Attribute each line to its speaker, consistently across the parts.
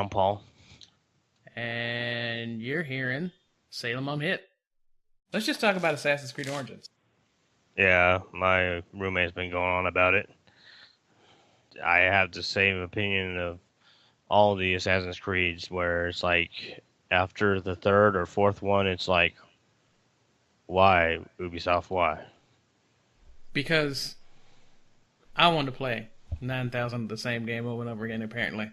Speaker 1: on, Paul?
Speaker 2: And you're hearing Salem I'm Hit. Let's just talk about Assassin's Creed Origins.
Speaker 1: Yeah, my roommate's been going on about it. I have the same opinion of all the Assassin's Creeds, where it's like after the third or fourth one, it's like, why Ubisoft? Why?
Speaker 2: Because I wanted to play 9,000 of the same game over and over again, apparently.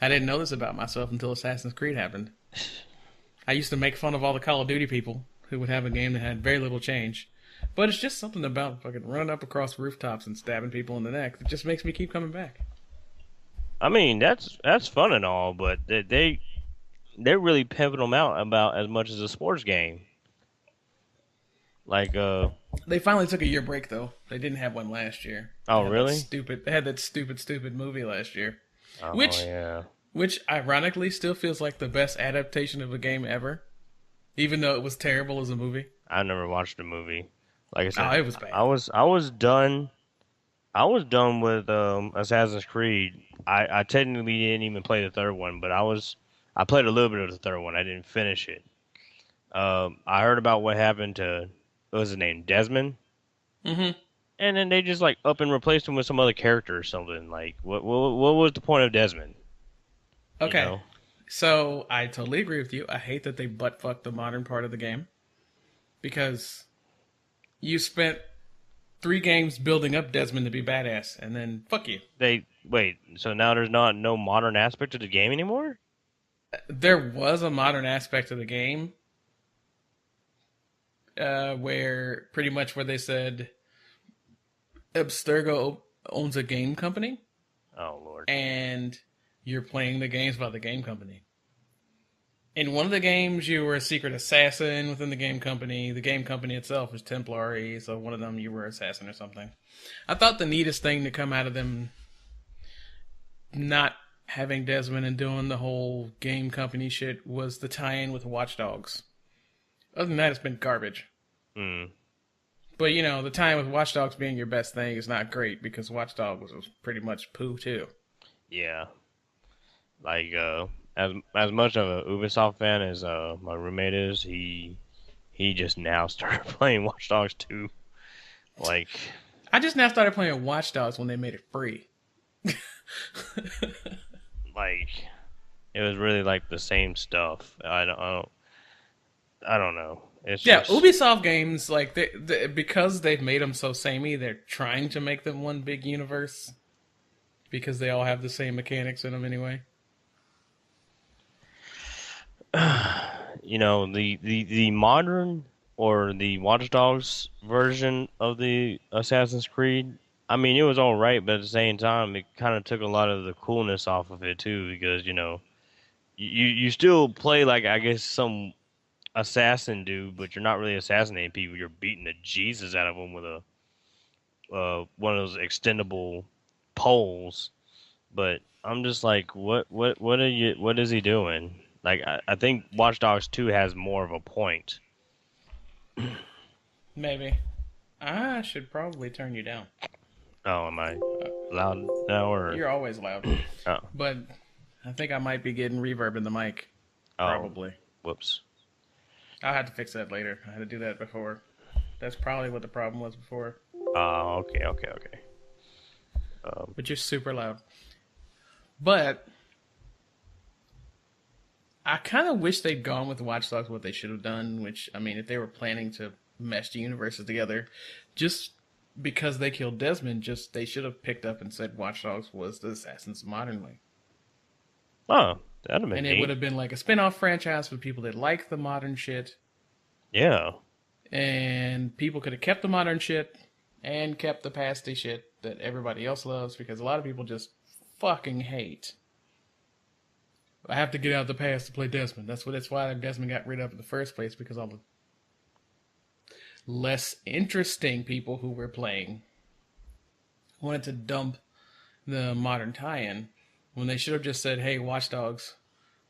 Speaker 2: I didn't know this about myself until Assassin's Creed happened. I used to make fun of all the Call of Duty people who would have a game that had very little change. But it's just something about fucking running up across rooftops and stabbing people in the neck that just makes me keep coming back.
Speaker 1: I mean, that's fun and all, but they're really pimping them out about as much as a sports game. Like,
Speaker 2: They finally took a year break though. They didn't have one last year.
Speaker 1: oh really?
Speaker 2: They had that stupid movie last year,
Speaker 1: Oh
Speaker 2: which
Speaker 1: yeah.
Speaker 2: which ironically still feels like the best adaptation of a game ever, even though it was terrible as a movie.
Speaker 1: I never watched the movie. Like I
Speaker 2: Oh,
Speaker 1: said,
Speaker 2: it was bad.
Speaker 1: I was done. I was done with Assassin's Creed. I technically didn't even play the third one, but I played a little bit of the third one. I didn't finish it. I heard about what happened to what was his name, Desmond,
Speaker 2: Mm-hmm.
Speaker 1: and then they just like up and replaced him with some other character or something. Like what was the point of Desmond? You
Speaker 2: Okay,
Speaker 1: know?
Speaker 2: so I totally agree with you. I hate that they butt fucked the modern part of the game because you spent 3 games building up Desmond to be badass, and then fuck you.
Speaker 1: They wait. So now there's not no modern aspect to the game anymore.
Speaker 2: There was a modern aspect of the game where pretty much where they said Abstergo owns a game company
Speaker 1: Oh Lord.
Speaker 2: and you're playing the games by the game company. In one of the games, you were a secret assassin within the game company. The game company itself is Templari, so one of them you were assassin or something. I thought the neatest thing to come out of them not having Desmond and doing the whole game company shit was the tie-in with Watch Dogs. Other than that, it's been garbage.
Speaker 1: Hmm.
Speaker 2: But you know, the tie-in with Watch Dogs being your best thing is not great because Watch Dogs was pretty much poo too.
Speaker 1: Yeah. Like as much of a Ubisoft fan as my roommate is, he just now started playing Watch Dogs 2. Like
Speaker 2: I just now started playing Watch Dogs when they made it free.
Speaker 1: like it was really like the same stuff. I don't know. It's
Speaker 2: Yeah,
Speaker 1: just
Speaker 2: Ubisoft games like because they've made them so samey, they're trying to make them one big universe because they all have the same mechanics in them anyway.
Speaker 1: the modern or the Watch Dogs version of the Assassin's Creed. I mean, it was all right, but at the same time, it kind of took a lot of the coolness off of it too, because you still play like I guess some assassin dude, but you're not really assassinating people. You're beating the Jesus out of them with a one of those extendable poles. But I'm just like, what is he doing? Like, I think Watch Dogs 2 has more of a point.
Speaker 2: Maybe I should probably turn you down.
Speaker 1: Oh, am I
Speaker 2: Uh,
Speaker 1: loud now or?
Speaker 2: you're always loud,
Speaker 1: Oh,
Speaker 2: but I think I might be getting reverb in the mic.
Speaker 1: oh,
Speaker 2: Probably.
Speaker 1: whoops.
Speaker 2: I'll have to fix that later. I had to do that before. That's probably what the problem was before.
Speaker 1: Oh, okay.
Speaker 2: But you're super loud. But I kind of wish they'd gone with Watch Dogs what they should have done, which, I mean, if they were planning to mesh the universes together, just because they killed Desmond, just they should have picked up and said Watch Dogs was the Assassins modernly.
Speaker 1: Oh, that'd have been
Speaker 2: And it would
Speaker 1: neat.
Speaker 2: have been like a spin off franchise for people that like the modern shit,
Speaker 1: Yeah.
Speaker 2: and people could have kept the modern shit and kept the pasty shit that everybody else loves because a lot of people just fucking hate. I have to get out of the past to play Desmond. That's why Desmond got rid of in the first place because all the less interesting people who were playing wanted to dump the modern tie-in when they should have just said, "Hey, Watch Dogs,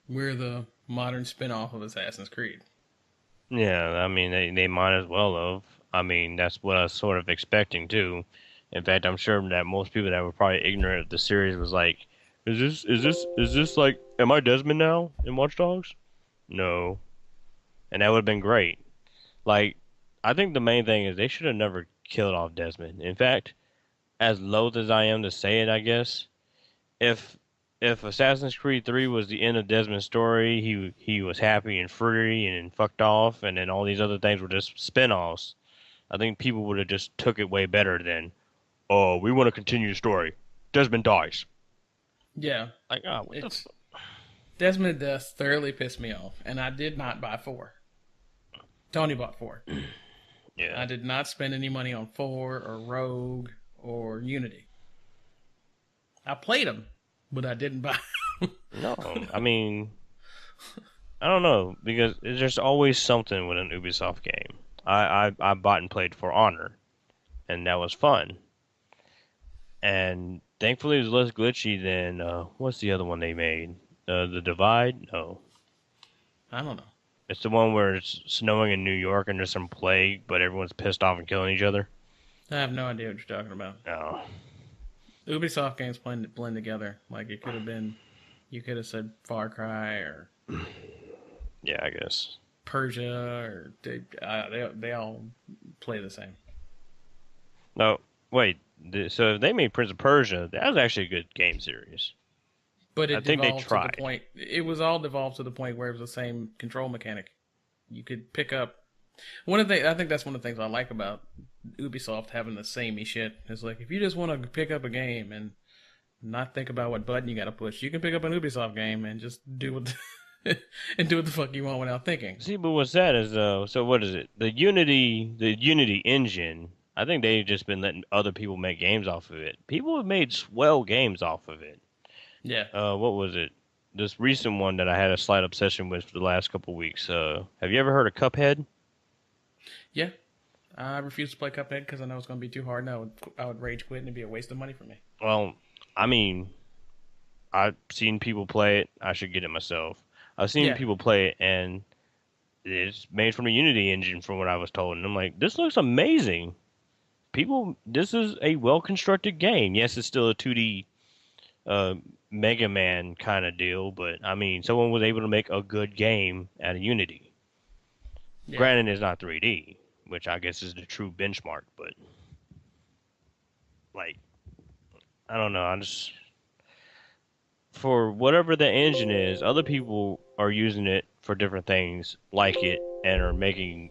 Speaker 2: we're the modern spin-off of Assassin's Creed."
Speaker 1: Yeah, I mean, they might as well have. I mean, that's what I was sort of expecting too. In fact, I'm sure that most people that were probably ignorant of the series was like, is this like am I Desmond now in Watch Dogs? No. And that would have been great. Like I think the main thing is they should have never killed off Desmond. In fact, as loath as I am to say it, I guess, if if Assassin's Creed 3 was the end of Desmond's story, he was happy and free and fucked off, and then all these other things were just spin-offs. I think people would have just took it way better than, oh, we want to continue the story. Desmond dies.
Speaker 2: Yeah,
Speaker 1: Like, oh, what the
Speaker 2: it's Desmond Death thoroughly pissed me off, and I did not buy four. Tony bought four.
Speaker 1: Yeah.
Speaker 2: I did not spend any money on four or Rogue or Unity. I played them, but I didn't buy.
Speaker 1: No, I mean, I don't know because there's just always something with an Ubisoft game. I bought and played For Honor, and that was fun. And thankfully, it was less glitchy than what's the other one they made? The Divide? No,
Speaker 2: I don't know.
Speaker 1: it's the one where it's snowing in New York and there's some plague, but everyone's pissed off and killing each other.
Speaker 2: I have no idea what you're talking about.
Speaker 1: No,
Speaker 2: Ubisoft games blend together. Like it could have been, you could have said Far Cry or
Speaker 1: yeah, I guess.
Speaker 2: Persia, or they all play the same.
Speaker 1: No, wait. So if they made Prince of Persia, that was actually a good game series.
Speaker 2: But
Speaker 1: I
Speaker 2: it
Speaker 1: think they
Speaker 2: devolved to the
Speaker 1: tried.
Speaker 2: point. It was all devolved to the point where it was the same control mechanic. You could pick up one of the. I think that's one of the things I like about Ubisoft having the samey shit. It's like if you just want to pick up a game and not think about what button you got to push, you can pick up an Ubisoft game and just do what and do what the fuck you want without thinking.
Speaker 1: See, but what's that is so what is it? The Unity engine. I think they've just been letting other people make games off of it. People have made swell games off of it.
Speaker 2: Yeah,
Speaker 1: What was it? This recent one that I had a slight obsession with for the last couple of weeks. Have you ever heard of Cuphead?
Speaker 2: yeah. I refuse to play Cuphead because I know it's going to be too hard, and I would rage quit, and it'd be a waste of money for me.
Speaker 1: Well, I mean, I've seen people play it. I should get it myself. I've seen
Speaker 2: Yeah,
Speaker 1: people play it, and it's made from the Unity engine, from what I was told. And I'm like, this looks amazing. This is a well-constructed game. Yes, it's still a 2D uh, Mega Man kind of deal, but I mean, someone was able to make a good game out of Unity.
Speaker 2: yeah,
Speaker 1: Granted, it's not 3D, which I guess is the true benchmark, but like, I don't know. I just for whatever the engine is, other people are using it for different things, like it, and are making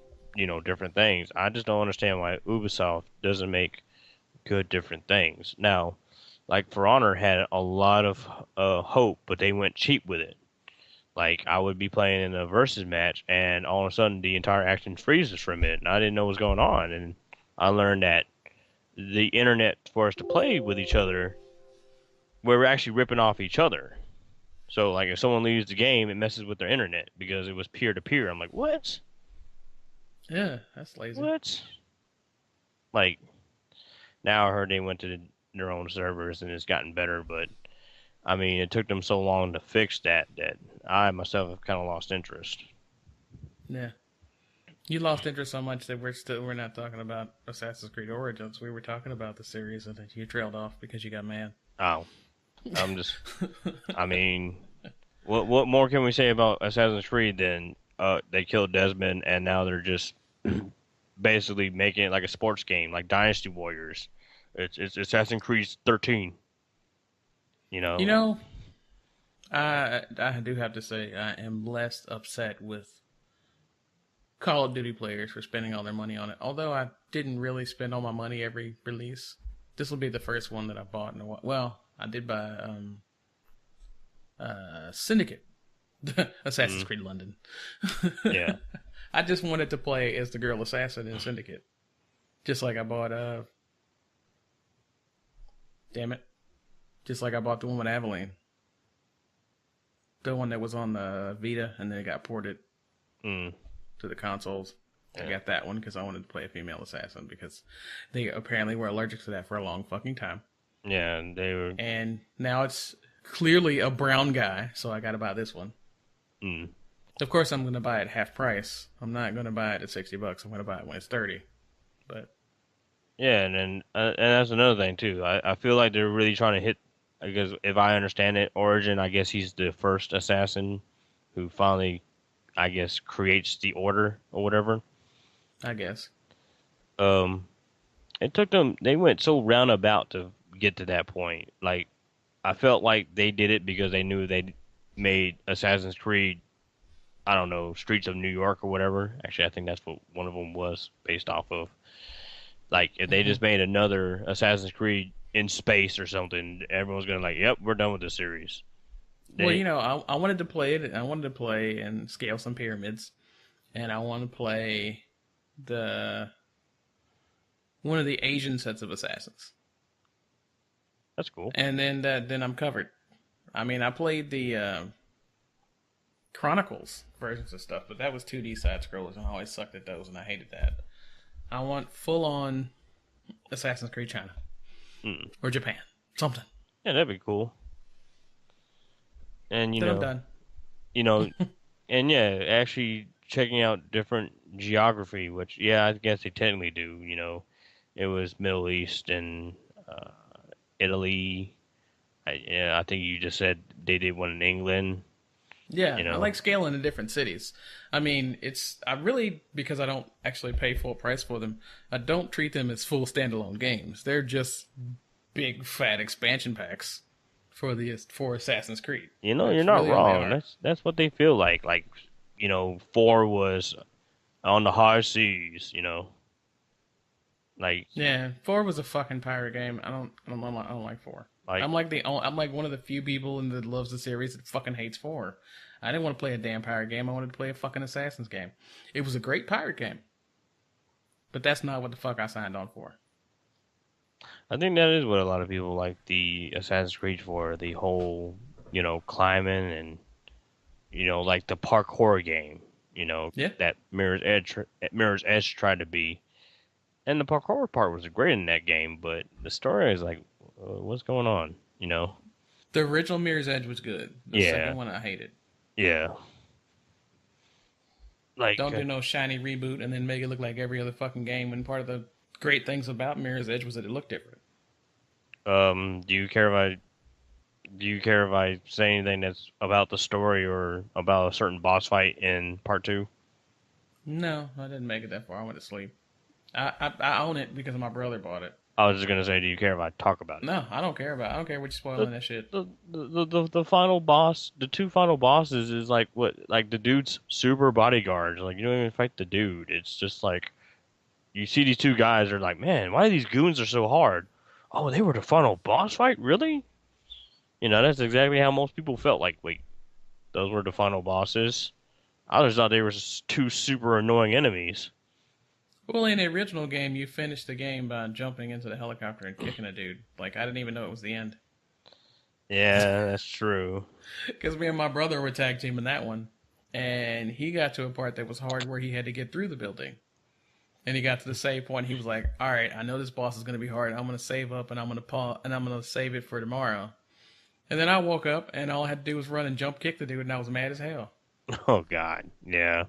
Speaker 1: different things. I just don't understand why Ubisoft doesn't make good different things. Now, like For Honor had a lot of hope, but they went cheap with it. Like I would be playing in a versus match, and all of a sudden the entire action freezes for a minute, and I didn't know what was going on. And I learned that the internet for us to play with each other, we were actually ripping off each other. So like if someone leaves the game, it messes with their internet because it was peer to peer. I'm like, what?
Speaker 2: yeah. That's lazy.
Speaker 1: What? Like now I heard they went to their own servers and it's gotten better, but I mean it took them so long to fix that I myself have kind of lost interest.
Speaker 2: Yeah. You lost interest so much that we're not talking about Assassin's Creed Origins. We were talking about the series, and then you trailed off because you got mad.
Speaker 1: Oh, I'm just. I mean, what more can we say about Assassin's Creed than they killed Desmond and now they're just basically making it like a sports game, like Dynasty Warriors. It's Assassin's Creed 13. You
Speaker 2: You
Speaker 1: know.
Speaker 2: know, I do have to say I am less upset with Call of Duty players for spending all their money on it. Although I didn't really spend all my money every release. This will be the first one that I bought in a while. Well, I did buy Syndicate, Assassin's
Speaker 1: Mm,
Speaker 2: Creed London.
Speaker 1: yeah.
Speaker 2: I just wanted to play as the girl assassin in Syndicate, just like I bought damn it, just like I bought the one with Aveline, the one that was on the Vita and then it got ported
Speaker 1: Mm,
Speaker 2: to the consoles. I
Speaker 1: yeah.
Speaker 2: got that one because I wanted to play a female assassin because they apparently were allergic to that for a long fucking time.
Speaker 1: Yeah. And they were.
Speaker 2: And now it's clearly a brown guy, so I got to buy this one.
Speaker 1: Mm,
Speaker 2: Of course, I'm going to buy it half price. I'm not going to buy it at $60. I'm going to buy it when it's 30. But
Speaker 1: yeah. And then and that's another thing too. I feel like they're really trying to hit because if I understand it, Origin, I guess he's the first assassin who finally, I guess, creates the order or whatever.
Speaker 2: I guess.
Speaker 1: Um, it took them. They went so roundabout to get to that point. Like I felt like they did it because they knew they made Assassin's Creed. I don't know, Streets of New York or whatever. Actually, I think that's what one of them was based off of. Like if they
Speaker 2: Hmm.
Speaker 1: just made another Assassin's Creed in space or something, everyone's gonna like, yep, we're done with this series.
Speaker 2: Well,
Speaker 1: They,
Speaker 2: I wanted to play it. I wanted to play and scale some pyramids, and I want to play the one of the Asian sets of assassins,
Speaker 1: that's cool.
Speaker 2: and then I'm covered. I mean, I played the Chronicles versions of stuff, but that was 2D side scrollers, and I always sucked at those, and I hated that. I want full on Assassin's Creed China
Speaker 1: Mm.
Speaker 2: or Japan, something.
Speaker 1: Yeah, that'd be cool. And
Speaker 2: Then I'm done.
Speaker 1: you know, and yeah, actually checking out different geography, which yeah, I guess they technically do. It was Middle East and uh, Italy. Yeah, I think you just said they did one in England.
Speaker 2: Yeah,
Speaker 1: You
Speaker 2: I
Speaker 1: know,
Speaker 2: like scaling in different cities. I mean, I really, because I don't actually pay full price for them, I don't treat them as full standalone games. They're just big fat expansion packs for Assassin's Creed.
Speaker 1: you're
Speaker 2: That's
Speaker 1: not
Speaker 2: really all they
Speaker 1: wrong.
Speaker 2: are.
Speaker 1: That's what they feel like. Like, four was on the high seas. Like
Speaker 2: Yeah, four was a fucking pirate game. I don't like four.
Speaker 1: like
Speaker 2: I'm like one of the few people in that loves the series that fucking hates four. I didn't want to play a damn pirate game. I wanted to play a fucking Assassin's game. It was a great pirate game, but that's not what the fuck I signed on for.
Speaker 1: I think that is what a lot of people like the Assassin's Creed for, the whole, climbing and like the parkour game,
Speaker 2: Yeah.
Speaker 1: that Mirror's Edge tried to be. And the parkour part was great in that game, but the story is like, what's going on?
Speaker 2: The original Mirror's Edge was good. The
Speaker 1: Yeah,
Speaker 2: second one I hated.
Speaker 1: yeah. Like,
Speaker 2: Don't do no shiny reboot and then make it look like every other fucking game. When part of the great things about Mirror's Edge was that it looked different.
Speaker 1: do you care if I say anything that's about the story or about a certain boss fight in part two?
Speaker 2: No, I didn't make it that far. I went to sleep. I own it because my brother bought it.
Speaker 1: I was just gonna say, do you care if I talk about it?
Speaker 2: No, I don't care about. I don't care what you
Speaker 1: The
Speaker 2: spoiling that shit.
Speaker 1: the final boss, the two final bosses is like what, like the dude's super bodyguards. Like you don't even fight the dude. It's just like you see these two guys are like, man, why these goons are so hard? Oh, they were the final boss fight, really? That's exactly how most people felt. Like, wait, those were the final bosses. I just thought they were just two super annoying enemies.
Speaker 2: Well, in the original game, you finished the game by jumping into the helicopter and kicking a dude. Like I didn't even know it was the end
Speaker 1: Yeah, that's true.
Speaker 2: because me and my brother were tag teaming that one, and he got to a part that was hard where he had to get through the building. And he got to the save point. He was like, "All right, I know this boss is going to be hard. I'm going to save up and I'm going to pause and I'm going to save it for tomorrow." And then I woke up and all I had to do was run and jump kick the dude, and I was mad as hell.
Speaker 1: Oh God, yeah.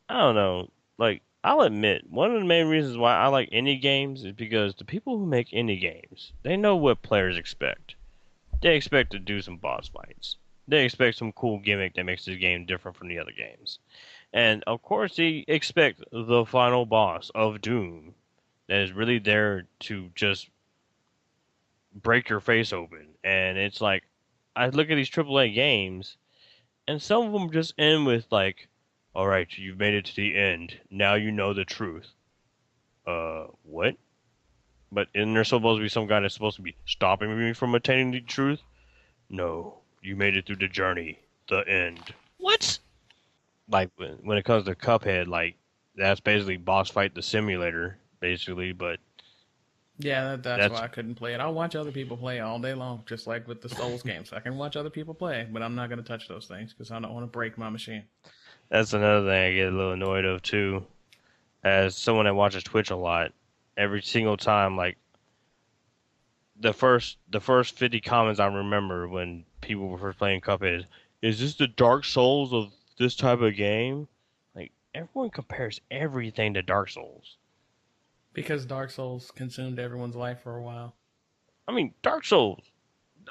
Speaker 1: I don't know. Like, I'll admit, one of the main reasons why I like indie games is because the people who make indie games, they know what players expect. They expect to do some boss fights. They expect some cool gimmick that makes this game different from the other games. And of course, they expect the final boss of Doom that is really there to just break your face open. And it's like, I look at these AAA games, and some of them just end with like, "All right, you've made it to the end. Now you know the truth." What? But isn't there supposed to be some guy that's supposed to be stopping me from attaining the truth? No, you made it through the journey, the end. What? Like when it comes to Cuphead, like that's basically boss fight the simulator, basically. But
Speaker 2: Yeah, that's
Speaker 1: that's
Speaker 2: why I couldn't play it. I'll watch other people play all day long, just like with the Souls games. I can watch other people play, but I'm not going to touch those things because I don't want to break my machine.
Speaker 1: that's another thing I get a little annoyed of too. As someone that watches Twitch a lot, every single time, like the first 50 comments I remember when people were first playing Cuphead is this the Dark Souls of this type of game? Like everyone compares everything to Dark Souls.
Speaker 2: Because Dark Souls consumed everyone's life for a while.
Speaker 1: I mean, Dark Souls.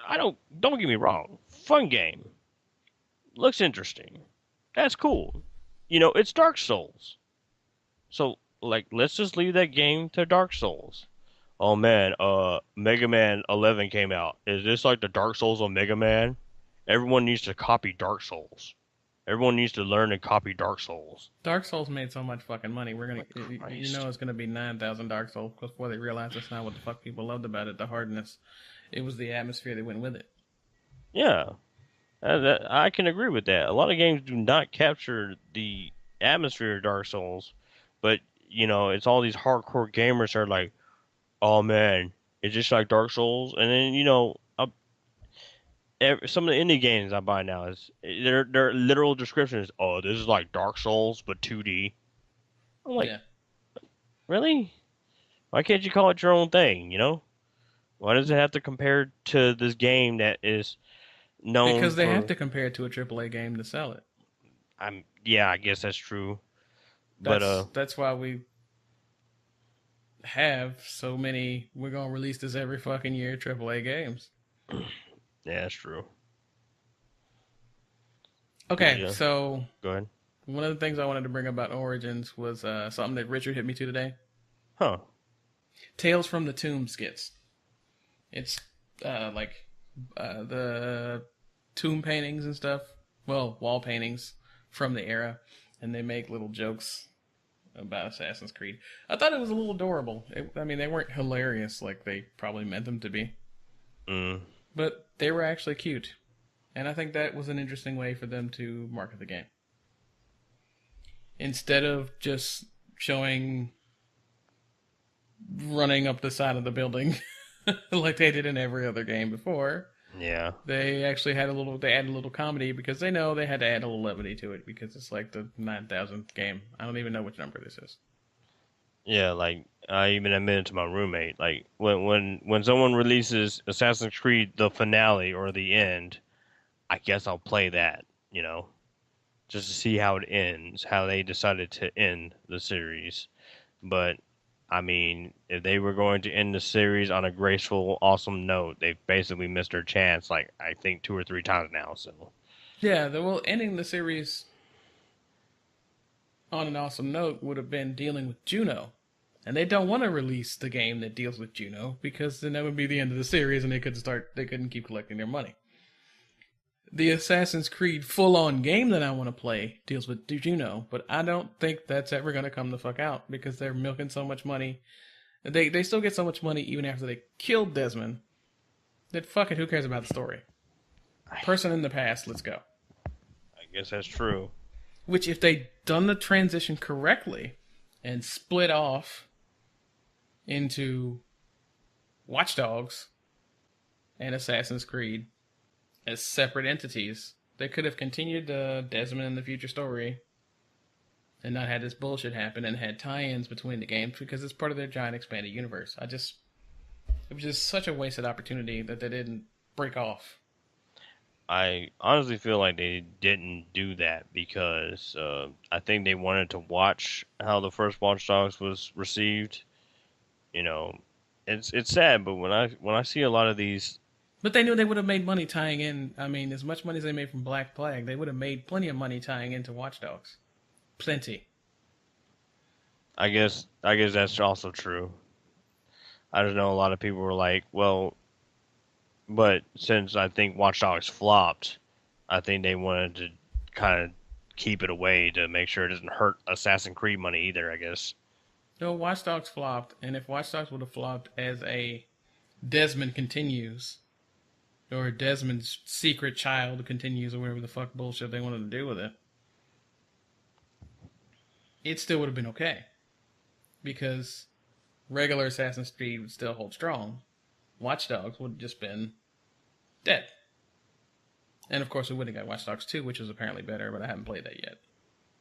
Speaker 1: I don't get me wrong. Fun game. Looks interesting. That's cool. It's Dark Souls. So like let's just leave that game to Dark Souls. Oh man, Mega Man 11 came out. Is this like the Dark Souls of Mega Man? Everyone needs to copy Dark Souls. Everyone needs to learn and copy Dark Souls.
Speaker 2: Dark Souls made so much fucking money. We're gonna,
Speaker 1: Like
Speaker 2: you
Speaker 1: Christ.
Speaker 2: know, it's gonna be 9,000 Dark Souls before they realize that's not what the fuck people loved about it. The hardness, it was the atmosphere that went with it.
Speaker 1: Yeah, I can agree with that. A lot of games do not capture the atmosphere of Dark Souls, but it's all these hardcore gamers that are like, "Oh man, it's just like Dark Souls." And then some of the indie games I buy now is their literal description is, "Oh, this is like Dark Souls but 2D." I'm like,
Speaker 2: Yeah,
Speaker 1: really? Why can't you call it your own thing? Why does it have to compare to this game that is known
Speaker 2: because they have
Speaker 1: for?
Speaker 2: to compare it to a AAA game to sell it.
Speaker 1: Yeah, I guess that's true. But
Speaker 2: That's why we have so many. We're gonna release this every fucking year. AAA games.
Speaker 1: yeah, that's true.
Speaker 2: Okay,
Speaker 1: Yeah,
Speaker 2: so
Speaker 1: go ahead.
Speaker 2: one of the things I wanted to bring up about Origins was something that Richard hit me to today.
Speaker 1: Huh.
Speaker 2: Tales from the Tomb skits. It's like the tomb paintings and stuff. Well, wall paintings from the era, and they make little jokes about Assassin's Creed. I thought it was a little adorable. I mean, they weren't hilarious like they probably meant them to be,
Speaker 1: Mm.
Speaker 2: but they were actually cute. And I think that was an interesting way for them to market the game. Instead of just showing running up the side of the building like they did in every other game before,
Speaker 1: Yeah.
Speaker 2: they actually they added a little comedy because they know they had to add a little levity to it because it's like the 9,000th game. I don't even know which number this is.
Speaker 1: Yeah, like I even admitted to my roommate, like when someone releases Assassin's Creed the finale or the end, I guess I'll play that, just to see how it ends, how they decided to end the series. But I mean, if they were going to end the series on a graceful, awesome note, they've basically missed their chance, like I think two or three times now. So
Speaker 2: Yeah, well, ending the series on an awesome note would have been dealing with Juno. And they don't want to release the game that deals with Juno because then that would be the end of the series and they couldn't keep collecting their money. The Assassin's Creed full-on game that I want to play deals with Juno, but I don't think that's ever going to come the fuck out because they're milking so much money. They still get so much money even after they killed Desmond that fuck it, who cares about the story? Person in the past, let's go.
Speaker 1: I guess that's true.
Speaker 2: Which, if they'd done the transition correctly and split off into Watch Dogs and Assassin's Creed as separate entities, they could have continued the Desmond in the future story and not had this bullshit happen and had tie-ins between the games because it's part of their giant expanded universe. It was just such a wasted opportunity that they didn't break off.
Speaker 1: I honestly feel like they didn't do that because I think they wanted to watch how the first Watch Dogs was received. You know, it's sad, but when I see a lot of these,
Speaker 2: But they knew they would have made money tying in. I mean, as much money as they made from Black Flag, they would have made plenty of money tying into Watch Dogs. Plenty.
Speaker 1: I guess that's also true. I just know a lot of people were like, well, but since I think Watch Dogs flopped, I think they wanted to kind of keep it away to make sure it doesn't hurt Assassin's Creed money either, I guess.
Speaker 2: No, Watch Dogs flopped, and if Watch Dogs would have flopped as a Desmond continues, or Desmond's secret child continues, or whatever the fuck bullshit they wanted to do with it, it still would have been okay. Because regular Assassin's Creed would still hold strong. Watch Dogs would have just been dead. And of course, we would have got Watch Dogs 2, which was apparently better, but I haven't played that yet.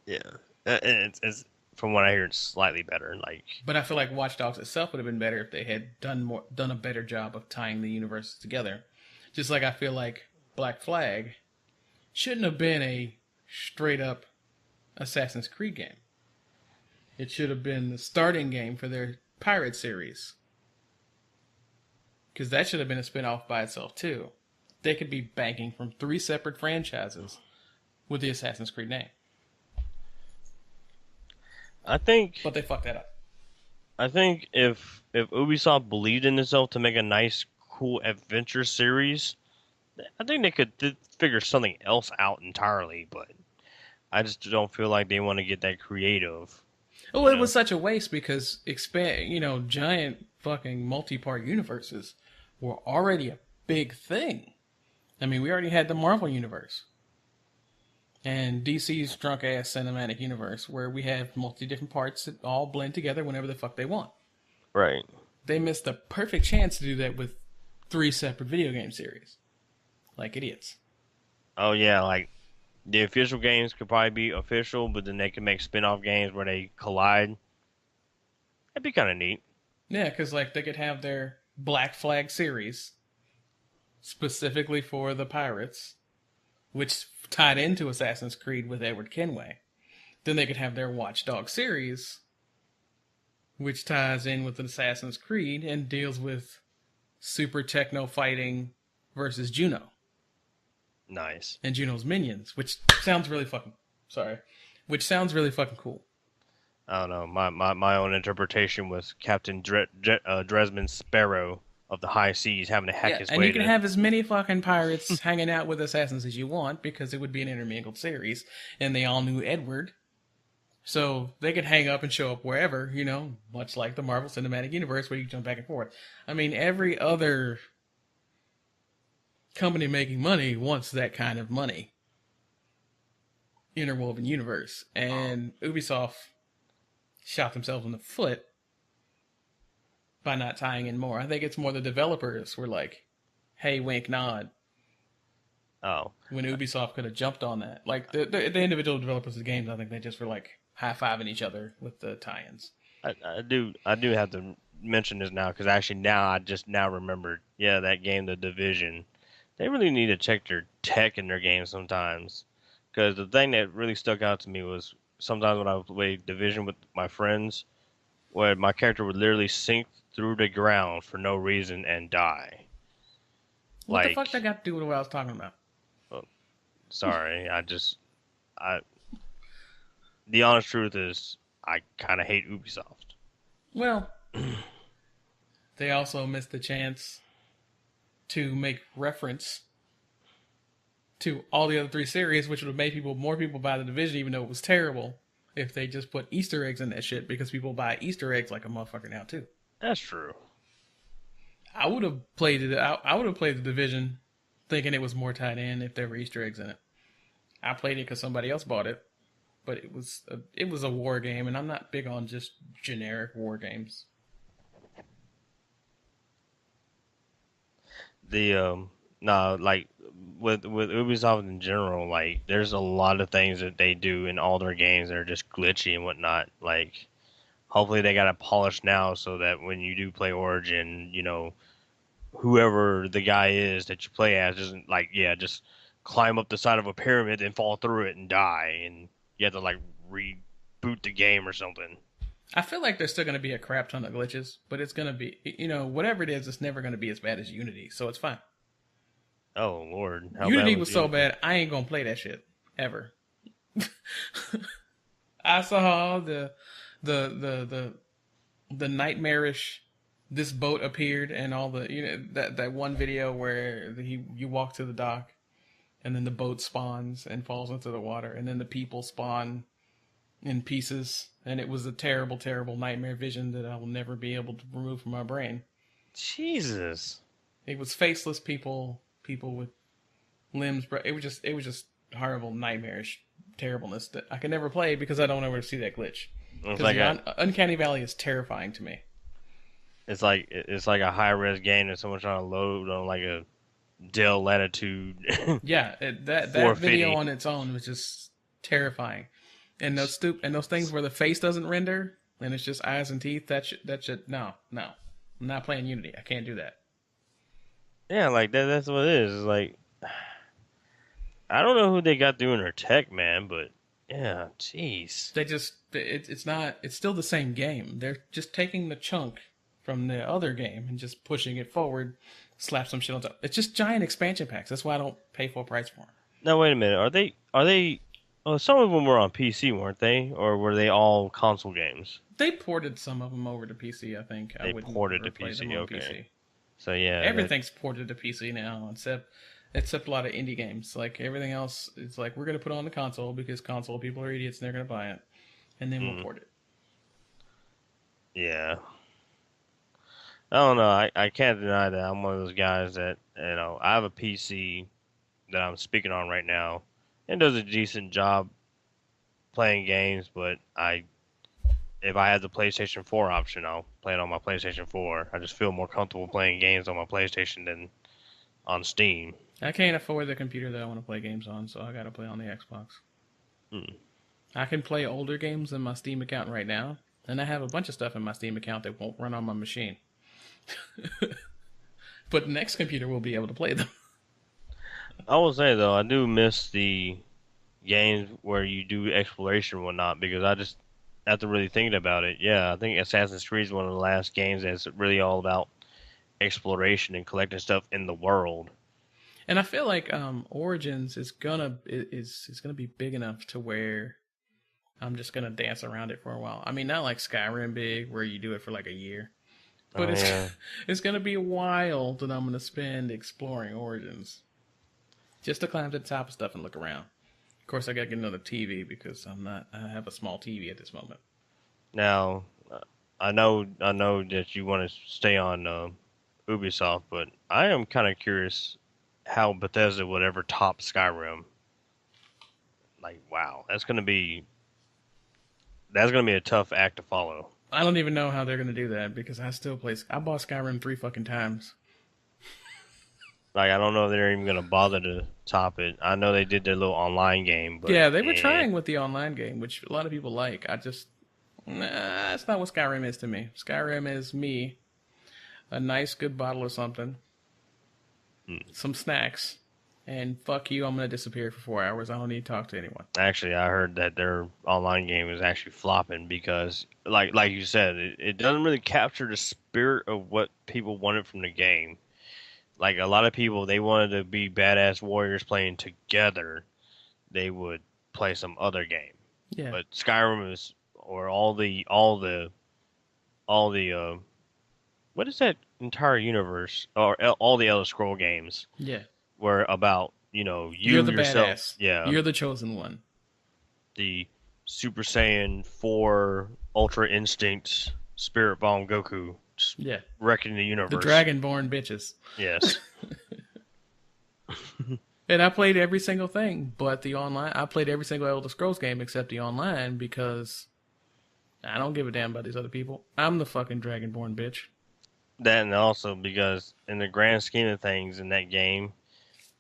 Speaker 1: Yeah, and it's from what I hear, it's slightly better. Like,
Speaker 2: But I feel like Watch Dogs itself would have been better if they had done a better job of tying the universes together. Just like I feel like Black Flag shouldn't have been a straight up Assassin's Creed game. It should have been the starting game for their Pirate series. Because that should have been a spin off by itself, too. They could be banking from 3 separate franchises with the Assassin's Creed name.
Speaker 1: I think
Speaker 2: But they fucked that up.
Speaker 1: I think if Ubisoft believed in itself to make a nice, cool adventure series, I think they could figure something else out entirely. But I just don't feel like they want to get that creative.
Speaker 2: Oh,
Speaker 1: You
Speaker 2: it
Speaker 1: know?
Speaker 2: was such a waste because giant fucking multi-part universes were already a big thing. I mean, we already had the Marvel universe and DC's drunk ass cinematic universe where we have multi different parts that all blend together whenever the fuck they want.
Speaker 1: Right.
Speaker 2: They missed the perfect chance to do that with 3 separate video game series. Like idiots.
Speaker 1: Oh yeah, like the official games could probably be official, but then they could make spin-off games where they collide. That'd be kind of neat.
Speaker 2: Yeah, because like they could have their Black Flag series specifically for the pirates, which tied into Assassin's Creed with Edward Kenway. Then they could have their Watchdog series, which ties in with Assassin's Creed and deals with super techno fighting versus Juno
Speaker 1: Nice.
Speaker 2: and Juno's minions, which sounds really fucking sorry, which sounds really fucking cool.
Speaker 1: I don't know. My own interpretation was Captain Dresden Sparrow of the high seas having to hack
Speaker 2: Yeah,
Speaker 1: his
Speaker 2: and you
Speaker 1: way
Speaker 2: can
Speaker 1: to.
Speaker 2: have as many fucking pirates hanging out with assassins as you want because it would be an intermingled series, and they all knew Edward. So they could hang up and show up wherever, much like the Marvel Cinematic Universe where you jump back and forth. I mean, every other company making money wants that kind of money. Interwoven universe. And Ubisoft shot themselves in the foot by not tying in more. I think it's more the developers were like, hey, wink, nod.
Speaker 1: Oh,
Speaker 2: When Ubisoft could have jumped on that. Like, the individual developers of the games, I think they just were like high-fiving each other with the tie-ins.
Speaker 1: I do have to mention this now because actually now I just now remembered. Yeah, that game, The Division. They really need to check their tech in their games sometimes. Because the thing that really stuck out to me was sometimes when I would play Division with my friends, where my character would literally sink through the ground for no reason and die.
Speaker 2: What the fuck
Speaker 1: Like,
Speaker 2: that got to do with what I was talking about?
Speaker 1: uh, sorry, I. The honest truth is, I kind of hate Ubisoft.
Speaker 2: Well, they also missed the chance to make reference to all the other 3 series, which would have made more people buy the Division, even though it was terrible, if they just put Easter eggs in that shit, because people buy Easter eggs like a motherfucker now too.
Speaker 1: That's true.
Speaker 2: I would have played it. I would have played the Division, thinking it was more tied in if there were Easter eggs in it. I played it because somebody else bought it, but it was a war game, and I'm not big on just generic war games.
Speaker 1: The no, like with Ubisoft in general, like there's a lot of things that they do in all their games that are just glitchy and whatnot. Like hopefully they got it polished now so that when you do play Origin, whoever the guy is that you play as doesn't like yeah just climb up the side of a pyramid and fall through it and die, and you have to like reboot the game or something.
Speaker 2: I feel like there's still going to be a crap ton of glitches, but it's going to be, whatever it is, it's never going to be as bad as Unity, so it's fine.
Speaker 1: Oh Lord, how bad
Speaker 2: Unity
Speaker 1: was
Speaker 2: was so
Speaker 1: Unity?
Speaker 2: bad, I ain't going to play that shit ever. I saw the nightmarish this boat appeared and all the that one video where you walk to the dock and then the boat spawns and falls into the water and then the people spawn in pieces, and it was a terrible, terrible nightmare vision that I will never be able to remove from my brain.
Speaker 1: Jesus.
Speaker 2: It was faceless people with limbs. It was just horrible, nightmarish terribleness that I can never play because I don't ever see that glitch.
Speaker 1: It's
Speaker 2: Because
Speaker 1: like
Speaker 2: the
Speaker 1: a
Speaker 2: Uncanny Valley is terrifying to me.
Speaker 1: it's like a high res game that someone's trying to load on like a Dell Latitude
Speaker 2: Yeah, that video
Speaker 1: 450.
Speaker 2: on its own was just terrifying. And those things where the face doesn't render and it's just eyes and teeth. That should no. I'm not playing Unity. I can't do that.
Speaker 1: Yeah, like that's what it is. It's like I don't know who they got doing their tech, man, but yeah, jeez.
Speaker 2: It's not, it's still the same game. They're just taking the chunk from the other game and just pushing it forward slap some shit on top. It's just giant expansion packs. That's why I don't pay full price for them.
Speaker 1: Now wait a minute. Are they? Oh, some of them were on PC, weren't they? Or were they all console games?
Speaker 2: They ported some of them over to PC. I think I
Speaker 1: They
Speaker 2: wouldn't
Speaker 1: ported
Speaker 2: ever
Speaker 1: to
Speaker 2: play them
Speaker 1: PC.
Speaker 2: on
Speaker 1: Okay.
Speaker 2: PC.
Speaker 1: So yeah, that
Speaker 2: Everything's ported to PC now, except a lot of indie games. Like everything else, it's like we're gonna put it on the console because console people are idiots and they're gonna buy it, and then we'll
Speaker 1: mm,
Speaker 2: port it.
Speaker 1: yeah. I don't know. I can't deny that I'm one of those guys that I have a PC that I'm speaking on right now. It does a decent job playing games, but I if I had the PlayStation 4 option, I'll play it on my PlayStation 4. I just feel more comfortable playing games on my PlayStation than on Steam.
Speaker 2: I can't afford the computer that I want to play games on, so I gotta play on the Xbox.
Speaker 1: Hmm.
Speaker 2: I can play older games in my Steam account right now, and I have a bunch of stuff in my Steam account that won't run on my machine. But the next computer will be able to play them.
Speaker 1: I will say though, I do miss the games where you do exploration and whatnot because I just after really thinking about it, yeah, I think Assassin's Creed is one of the last games that's really all about exploration and collecting stuff in the world.
Speaker 2: And I feel like Origins is gonna be big enough to where I'm just gonna dance around it for a while. I mean, not like Skyrim big where you do it for like a year, but
Speaker 1: Oh yeah.
Speaker 2: it's gonna be a while that I'm gonna spend exploring Origins just to climb to the top of stuff and look around. Of course, I gotta get another TV because I have a small TV at this moment.
Speaker 1: Now, I know that you want to stay on Ubisoft, but I am kind of curious how Bethesda would ever top Skyrim. Like, wow, that's gonna be a tough act to follow.
Speaker 2: I don't even know how they're gonna do that because I still play. I bought Skyrim 3 fucking times.
Speaker 1: Like, I don't know if they're even gonna bother to top it. I know they did their little online game, but
Speaker 2: Yeah, they were trying with the online game, which a lot of people like. Nah, that's not what Skyrim is to me. Skyrim is me, a nice, good bottle of something,
Speaker 1: hmm.
Speaker 2: some snacks, and fuck you, I'm gonna disappear for 4 hours. I don't need to talk to anyone.
Speaker 1: Actually, I heard that their online game is actually flopping because, like you said, it doesn't really capture the spirit of what people wanted from the game. Like a lot of people, they wanted to be badass warriors playing together. They would play some other game,
Speaker 2: Yeah,
Speaker 1: but Skyrim is, or all the what is that entire universe, or all the Elder Scroll games
Speaker 2: yeah.
Speaker 1: were about,
Speaker 2: You're
Speaker 1: you
Speaker 2: the
Speaker 1: yourself,
Speaker 2: badass.
Speaker 1: yeah,
Speaker 2: You're the chosen one.
Speaker 1: the Super Saiyan 4 Ultra Instinct Spirit Bomb Goku just
Speaker 2: Yeah,
Speaker 1: wrecking the
Speaker 2: the
Speaker 1: universe.
Speaker 2: dragonborn bitches.
Speaker 1: Yes.
Speaker 2: And I played every single thing, but the online. I played every single Elder Scrolls game except the online because I don't give a damn about these other people. I'm the fucking dragonborn bitch.
Speaker 1: That, and also because in the grand scheme of things in that game,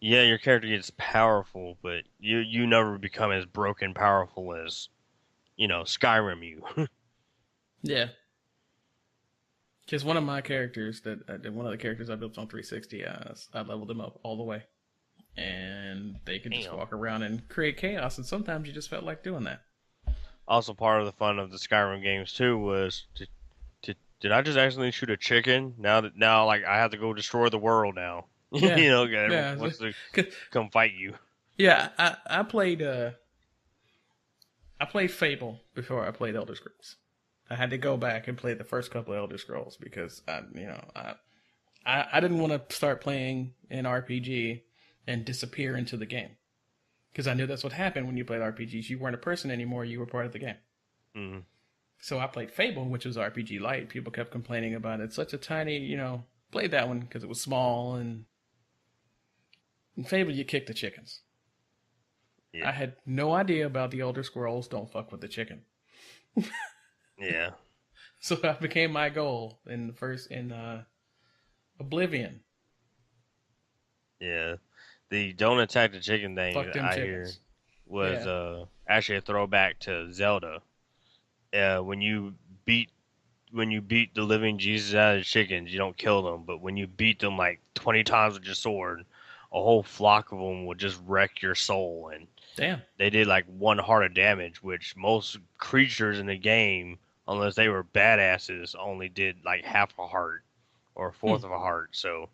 Speaker 1: yeah, your character gets powerful, but you never become as broken powerful as, Skyrim you.
Speaker 2: Yeah, because one of my characters one of the characters I built on 360, I leveled them up all the way, and they could just
Speaker 1: Damn.
Speaker 2: walk around and create chaos. And sometimes you just felt like doing that.
Speaker 1: Also, part of the fun of the Skyrim games too was did I just accidentally shoot a chicken? Now like I have to go destroy the world now.
Speaker 2: Yeah,
Speaker 1: Everyone
Speaker 2: yeah,
Speaker 1: wants to come fight you.
Speaker 2: yeah. I played Fable before I played Elder Scrolls. I had to go back and play the first couple of Elder Scrolls because I didn't want to start playing an RPG and disappear into the game because I knew that's what happened when you played RPGs. You weren't a person anymore; you were part of the game.
Speaker 1: Mm.
Speaker 2: So I played Fable, which was RPG light. People kept complaining about it. Such a tiny, played that one because it was small. And in Fable, you kick the chickens. I
Speaker 1: Yeah,
Speaker 2: had no idea about the Elder Scrolls. Don't fuck with the chicken.
Speaker 1: yeah,
Speaker 2: So that became my goal in Oblivion.
Speaker 1: yeah. The don't attack the chicken thing
Speaker 2: Fuck them
Speaker 1: I hear
Speaker 2: chickens.
Speaker 1: was
Speaker 2: Yeah.
Speaker 1: actually a throwback to Zelda. When you beat the living Jesus out of the chickens, you don't kill them, but when you beat them like 20 times with your sword, a whole flock of them will just wreck your soul, and
Speaker 2: Damn.
Speaker 1: they did like one heart of damage, which most creatures in the game, unless they were badasses, only did like half a heart or a
Speaker 2: Hmm.
Speaker 1: fourth of a heart. So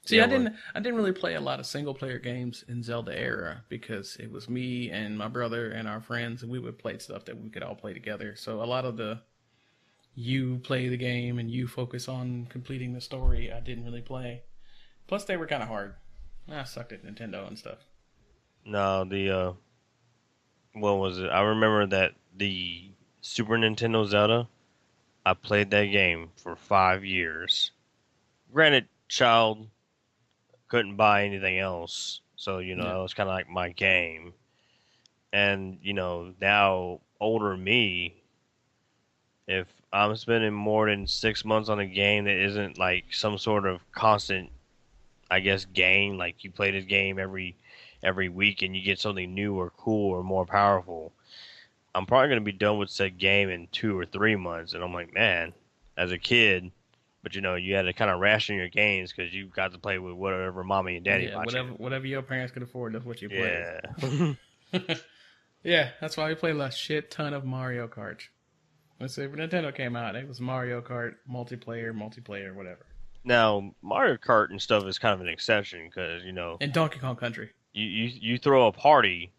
Speaker 2: See,
Speaker 1: Yeah, well,
Speaker 2: I didn't really play a lot of single player games in Zelda era because it was me and my brother and our friends, and we would play stuff that we could all play together. So a lot of the you play the game and you focus on completing the story, I didn't really play. Plus, they were kind of hard. I sucked at Nintendo and stuff.
Speaker 1: no, the what was it? I remember that the Super Nintendo Zelda. I played that game for 5 years. Granted, child couldn't buy anything else, so
Speaker 2: Yeah,
Speaker 1: that was kind of like my game. And now older me, if I'm spending more than 6 months on a game that isn't like some sort of constant, I guess, gain, like you play this game every week and you get something new or cool or more powerful, I'm probably gonna be done with said game in 2 or 3 months. And I'm like, man, as a kid, but you had to kind of ration your games because you got to play with whatever mommy and daddy
Speaker 2: yeah.
Speaker 1: bought you.
Speaker 2: Whatever your parents could afford, that's what you played.
Speaker 1: Yeah.
Speaker 2: Yeah, that's why we played a shit ton of Mario Kart. When Super Nintendo came out, it was Mario Kart multiplayer, whatever.
Speaker 1: Now Mario Kart and stuff is kind of an exception because
Speaker 2: And Donkey Kong Country.
Speaker 1: you throw a party,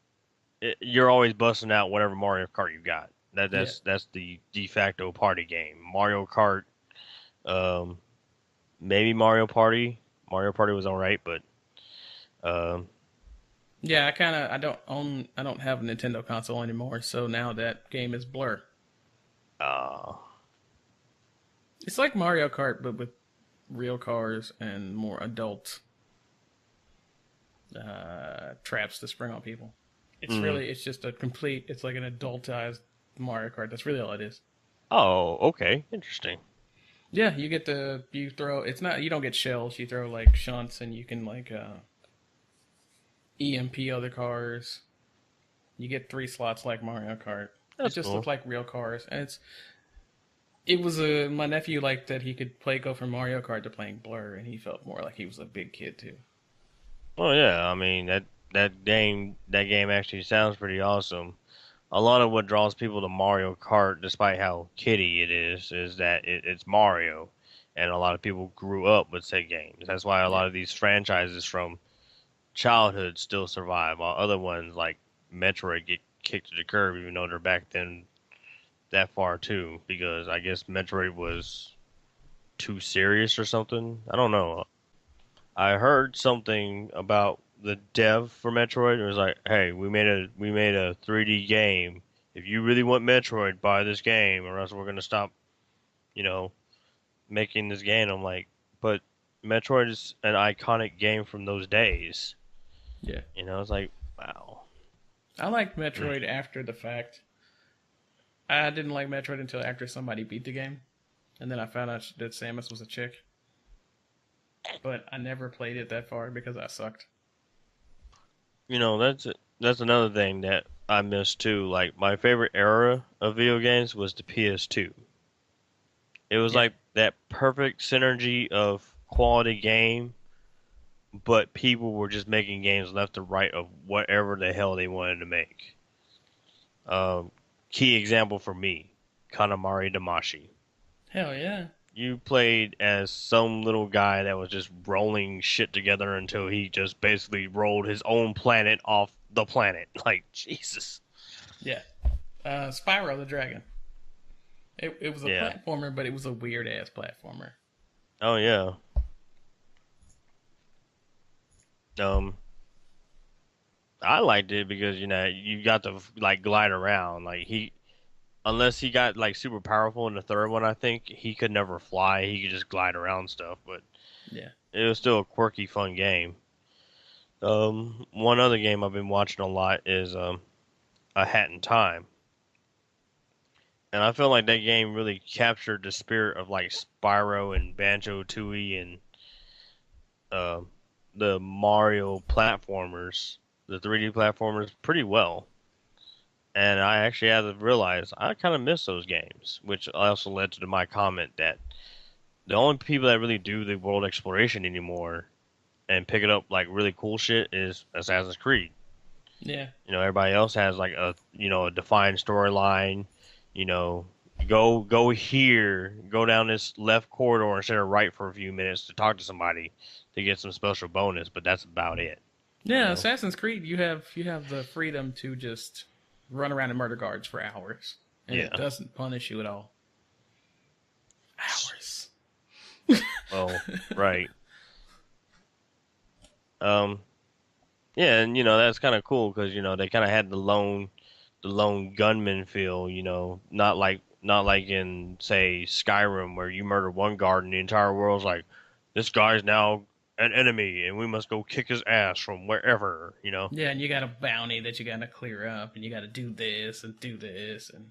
Speaker 1: you're always busting out whatever Mario Kart you got. That
Speaker 2: Yeah,
Speaker 1: that's the de facto party game. Mario Kart, um, maybe Mario Party. Mario Party was all right, but um,
Speaker 2: yeah. I don't have a Nintendo console anymore, so now that game is Blur.
Speaker 1: uh,
Speaker 2: It's like Mario Kart, but with real cars and more adult traps to spring on people.
Speaker 1: mm.
Speaker 2: It's just a complete. It's like an adultized Mario Kart. That's really all it is.
Speaker 1: Oh, okay, interesting.
Speaker 2: Yeah, you throw. It's not, you don't get shells. You throw like shunts, and you can like EMP other cars. You get 3 slots like Mario Kart. It
Speaker 1: That's
Speaker 2: just looks
Speaker 1: cool.
Speaker 2: like real cars, and it was a my nephew liked that he could go from Mario Kart to playing Blur, and he felt more like he was a big kid too.
Speaker 1: Well, yeah, I mean that game actually sounds pretty awesome. A lot of what draws people to Mario Kart, despite how kiddie it is that it's Mario, and a lot of people grew up with said games. That's why a
Speaker 2: Yeah,
Speaker 1: lot of these franchises from childhood still survive, while other ones like Metroid get kicked to the curb, even though they're back then that far too. Because I guess Metroid was too serious or something. I don't know. I heard something about the dev for Metroid. It was like, "Hey, we made a 3D game. If you really want Metroid, buy this game, or else we're gonna stop, you know, making this game." I'm like, but Metroid is an iconic game from those days.
Speaker 2: yeah.
Speaker 1: It's like, wow.
Speaker 2: I liked
Speaker 1: Mm.
Speaker 2: Metroid after the fact. I didn't like Metroid until after somebody beat the game, and then I found out that Samus was a chick. But I never played it that far because I sucked.
Speaker 1: That's another thing that I miss too. Like my favorite era of video games was the PS2. It was
Speaker 2: Yeah,
Speaker 1: like that perfect synergy of quality game, but people were just making games left and right of whatever the hell they wanted to make. Um, Key example for me, Kanamari Damashi.
Speaker 2: hell yeah.
Speaker 1: You played as some little guy that was just rolling shit together until he just basically rolled his own planet off the planet. Like, Jesus.
Speaker 2: Yeah. Spyro the Dragon. It was a
Speaker 1: Yeah.
Speaker 2: platformer, but it was a weird ass platformer.
Speaker 1: Oh, yeah. Um, I liked it because, you got to, like, glide around. Like, unless he got, like, super powerful in the third one, I think, he could never fly. He could just glide around stuff, but
Speaker 2: Yeah.
Speaker 1: it was still a quirky, fun game. One other game I've been watching a lot is, A Hat in Time. And I feel like that game really captured the spirit of like Spyro and Banjo Tooie and uh, the Mario platformers, the 3D platformers, pretty well. And I actually had to realize I kind of miss those games, which also led to my comment that the only people that really do the world exploration anymore and pick it up like really cool shit is Assassin's Creed.
Speaker 2: Yeah.
Speaker 1: Everybody else has like a defined storyline. You know, go here, go down this left corridor instead of right for a few minutes to talk to somebody. to get some special bonus, but that's about it. You
Speaker 2: Yeah,
Speaker 1: know?
Speaker 2: Assassin's Creed, you have the freedom to just run around and murder guards for hours, and it
Speaker 1: Yeah.
Speaker 2: doesn't punish you at all. Hours.
Speaker 1: Well, right. Um. Yeah, and that's kind of cool because they kind of had the lone gunman feel. Not like in say Skyrim where you murder one guard and the entire world's like, this guy's now an enemy and we must go kick his ass from wherever.
Speaker 2: Yeah, and you got a bounty that you got to clear up, and you got to do this, and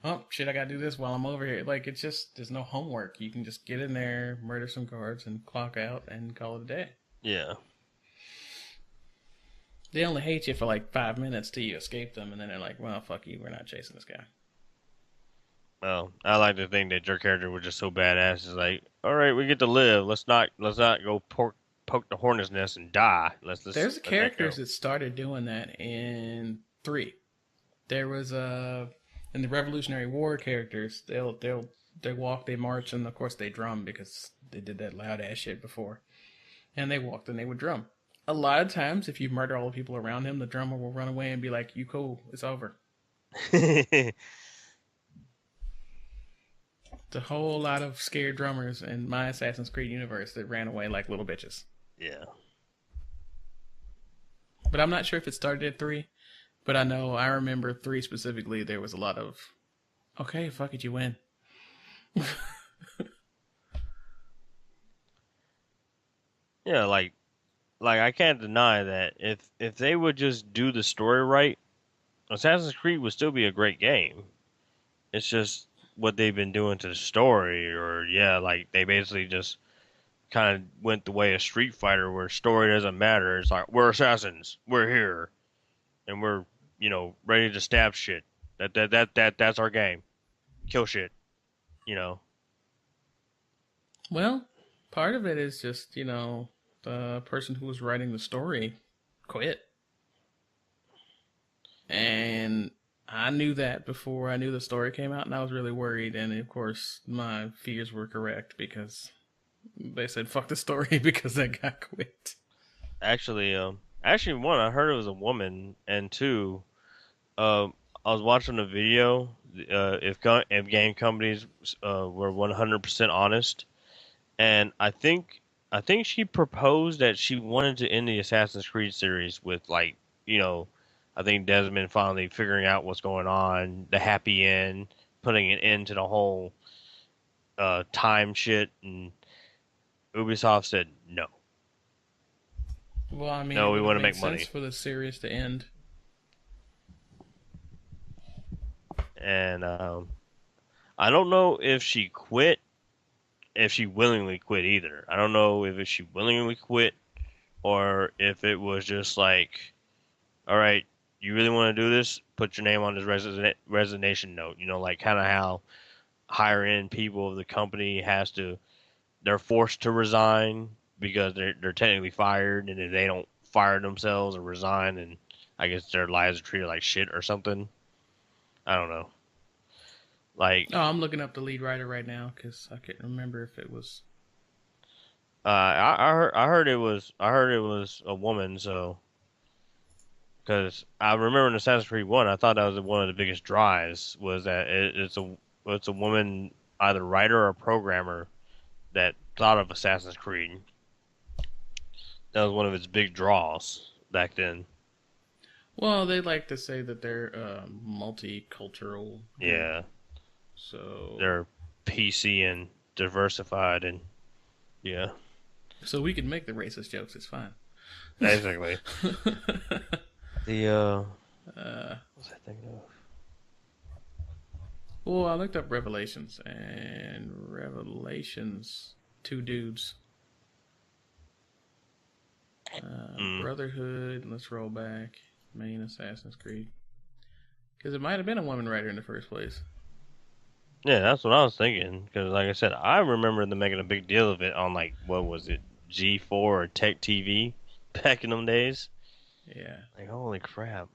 Speaker 2: oh shit, I got to do this while I'm over here. Like it's just there's no homework. You can just get in there, murder some guards, and clock out, and call it a day.
Speaker 1: Yeah.
Speaker 2: They only hate you for like 5 minutes till you escape them, and then they're like, "Well, fuck you, we're not chasing this guy."
Speaker 1: Well, I like to think that your character was just so badass. It's like, all right, we get to live. Let's not go poke the hornet's nest and die. Let's
Speaker 2: There's
Speaker 1: let that
Speaker 2: characters
Speaker 1: go.
Speaker 2: that started doing that in 3. There was in the Revolutionary War characters, they walk, they march, and of course they drum because they did that loud ass shit before. And they walked and they would drum. A lot of times, if you murder all the people around him, the drummer will run away and be like, "You cool? It's over." It's a whole lot of scared drummers in my Assassin's Creed universe that ran away like little bitches.
Speaker 1: Yeah.
Speaker 2: But I'm not sure if it started at 3. But I remember 3 specifically. There was a lot of, okay, fuck it, you win.
Speaker 1: Yeah, like I can't deny that if they would just do the story right, Assassin's Creed would still be a great game. It's just what they've been doing to the story, or yeah, like they basically just kind of went the way of Street Fighter, where story doesn't matter. It's like we're assassins, we're here, and we're ready to stab shit. That's our game. Kill shit. You know.
Speaker 2: Well, part of it is just, the person who was writing the story quit. And I knew that before I knew the story came out, and I was really worried. And of course, my fears were correct because they said fuck the story because that guy quit.
Speaker 1: Actually, one, I heard it was a woman, and two, um, I was watching a video. If game companies were 100% honest, and I think she proposed that she wanted to end the Assassin's Creed series with like you know, I think Desmond finally figuring out what's going on, the happy end, putting an end to the whole time shit, and Ubisoft said no,
Speaker 2: Well, I mean, it
Speaker 1: no, we
Speaker 2: would have
Speaker 1: want to
Speaker 2: made
Speaker 1: make
Speaker 2: sense
Speaker 1: money,
Speaker 2: for the series to end.
Speaker 1: and I don't know if she quit, if she willingly quit either. I don't know if she willingly quit or if it was just like, all right, you really want to do this? Put your name on this resignation note. Like kind of how higher end people of the company they're forced to resign because they're technically fired, and if they don't fire themselves or resign, and I guess their lives are treated like shit or something. I don't know.
Speaker 2: Oh,
Speaker 1: Like,
Speaker 2: I'm looking up the lead writer right now because I can't remember if it was.
Speaker 1: I heard it was a woman, so because I remember in Assassin's Creed One, I thought that was one of the biggest drives was that it's a woman, either writer or programmer, that thought of Assassin's Creed. That was one of its big draws back then.
Speaker 2: Well, they like to say that they're multicultural,
Speaker 1: Yeah,
Speaker 2: so
Speaker 1: they're PC and diversified, and yeah,
Speaker 2: we can make the racist jokes. It's fine.
Speaker 1: basically. The what was I thinking of?
Speaker 2: Well, I looked up Revelations, and Revelations, 2 dudes.
Speaker 1: Mm.
Speaker 2: Brotherhood, let's roll back. Main Assassin's Creed. Because it might have been a woman writer in the first place.
Speaker 1: Yeah, that's what I was thinking. Because, like I said, I remember them making a big deal of it on like what was it, G4 or Tech TV back in them days.
Speaker 2: Yeah,
Speaker 1: Like, holy crap!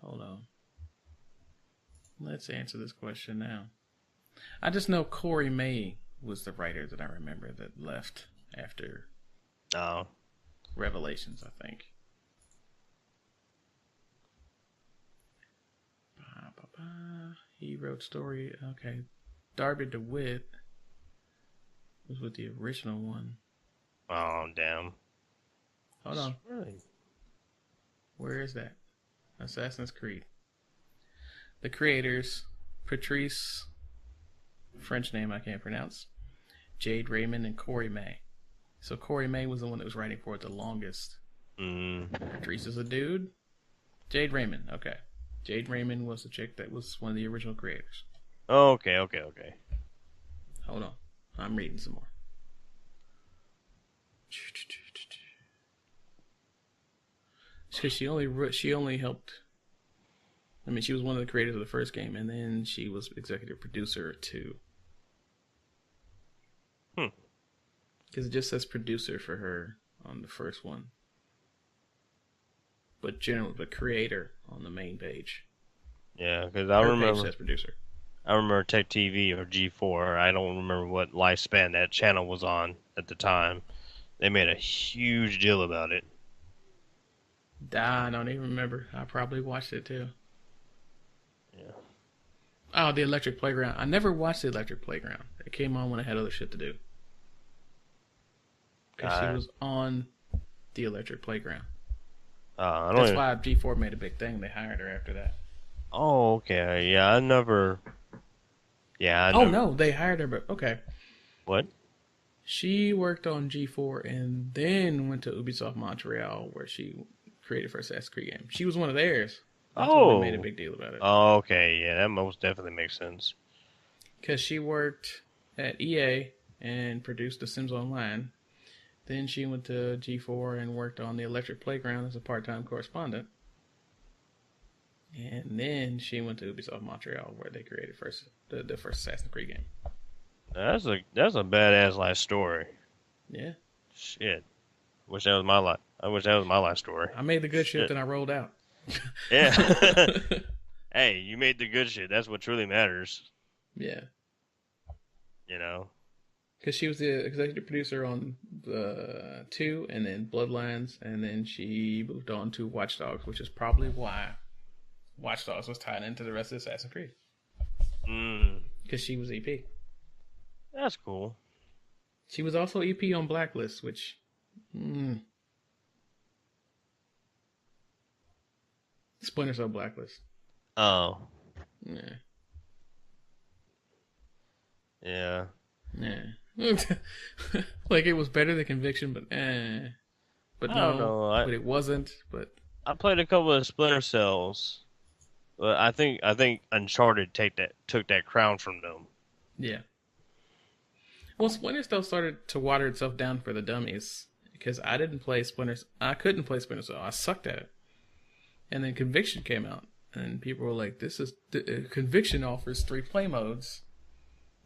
Speaker 2: hold on. Let's answer this question now. I just know Corey May was the writer that I remember that left after
Speaker 1: Oh,
Speaker 2: Revelations, I think. He wrote story. Okay, Darby DeWitt was with the original one.
Speaker 1: oh, damn.
Speaker 2: Hold on,
Speaker 1: Really?
Speaker 2: where is that? Assassin's Creed. The creators, Patrice, French name I can't pronounce, Jade Raymond, and Corey May. So Corey May was the one that was writing for it the longest.
Speaker 1: Mm.
Speaker 2: Patrice is a dude. Jade Raymond, okay. Jade Raymond was the chick that was one of the original creators.
Speaker 1: Okay, okay, okay.
Speaker 2: Hold on, I'm reading some more. Because she only helped. I mean, she was one of the creators of the first game, and then she was executive producer too.
Speaker 1: Hmm.
Speaker 2: Because it just says producer for her on the first one, but creator on the main page.
Speaker 1: Yeah, because
Speaker 2: Her page says producer.
Speaker 1: I remember Tech TV or G4. I don't remember what lifespan that channel was on at the time. They made a huge deal about it.
Speaker 2: I don't even remember. I probably watched it too.
Speaker 1: Yeah.
Speaker 2: Oh, the Electric Playground. I never watched the Electric Playground. It came on when I had other shit to do. Because she was on the Electric Playground.
Speaker 1: I don't
Speaker 2: That's
Speaker 1: even...
Speaker 2: why G4 made a big thing. They hired her after that.
Speaker 1: Oh, okay. Yeah, I never... Yeah, I
Speaker 2: Oh,
Speaker 1: never...
Speaker 2: no, they hired her, but okay.
Speaker 1: What?
Speaker 2: She worked on G4 and then went to Ubisoft Montreal where she created for Assassin's Creed game. She was one of theirs. That's why they made a
Speaker 1: Oh!
Speaker 2: big deal about it.
Speaker 1: Oh, okay. Yeah, that most definitely makes sense.
Speaker 2: Because she worked at EA and produced The Sims Online. Then she went to G4 and worked on the Electric Playground as a part-time correspondent. And then she went to Ubisoft Montreal where they created the first Assassin's Creed game.
Speaker 1: That's a badass life story.
Speaker 2: Yeah.
Speaker 1: Shit. Wish that was my life. I wish that was my life story.
Speaker 2: I made the good shit,
Speaker 1: Shit.
Speaker 2: then I rolled out.
Speaker 1: Yeah. Hey, you made the good shit. That's what truly matters.
Speaker 2: Yeah.
Speaker 1: You know?
Speaker 2: Because she was the executive producer on the 2 and then Bloodlines, and then she moved on to Watch Dogs, which is probably why Watch Dogs was tied into the rest of Assassin's Creed.
Speaker 1: Mm.
Speaker 2: Because she was EP.
Speaker 1: That's cool.
Speaker 2: She was also EP on Blacklist, which... Splinter Cell Blacklist.
Speaker 1: Oh.
Speaker 2: Yeah.
Speaker 1: Yeah.
Speaker 2: Yeah. Like, it was better than Conviction, but But
Speaker 1: I don't
Speaker 2: no,
Speaker 1: know.
Speaker 2: but it wasn't, but...
Speaker 1: I played a couple of Splinter Cells, but I think Uncharted took that crown from them.
Speaker 2: Yeah. Well, Splinter Cell started to water itself down for the dummies because I didn't play Splinter. I couldn't play Splinter Cell. I sucked at it. And then Conviction came out, and people were like, "This is Conviction offers 3 play modes,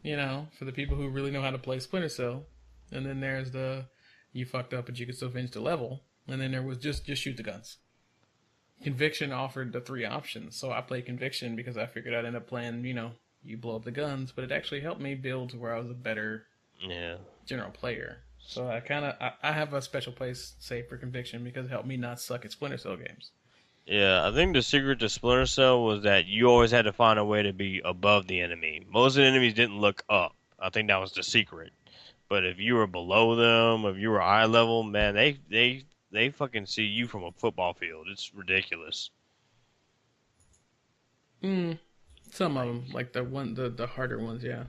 Speaker 2: you know, for the people who really know how to play Splinter Cell." And then there's the you fucked up, but you can still finish the level. And then there was just shoot the guns. Conviction offered the 3 options, so I played Conviction because I figured I'd end up playing, you know, you blow up the guns, but it actually helped me build to where I was a better general player. So I have a special place saved for Conviction because it helped me not suck at Splinter Cell games.
Speaker 1: Yeah, I think the secret to Splinter Cell was that you always had to find a way to be above the enemy. Most of the enemies didn't look up. I think that was the secret. But if you were below them, if you were eye level, man, they fucking see you from a football field. It's ridiculous.
Speaker 2: Some of them, like the harder ones, yeah.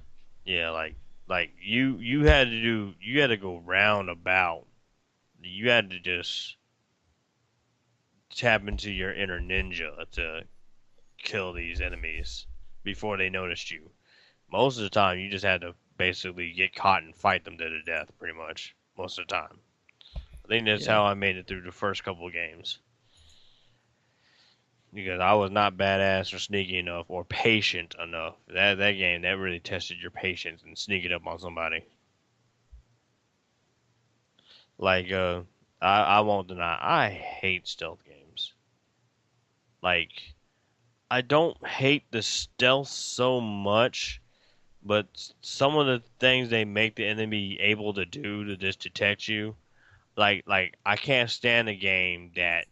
Speaker 1: Yeah, like you had to go roundabout. You had to just tap into your inner ninja to kill these enemies before they noticed you. Most of the time, you just had to basically get caught and fight them to the death, pretty much. Most of the time. I think that's
Speaker 2: Yeah.
Speaker 1: how I made it through the first couple of games. Because I was not badass or sneaky enough or patient enough. That game, that really tested your patience and sneaking up on somebody. Like, I won't deny, I hate stealth games. Like, I don't hate the stealth so much, but some of the things they make the enemy able to do to just detect you, Like I can't stand a game that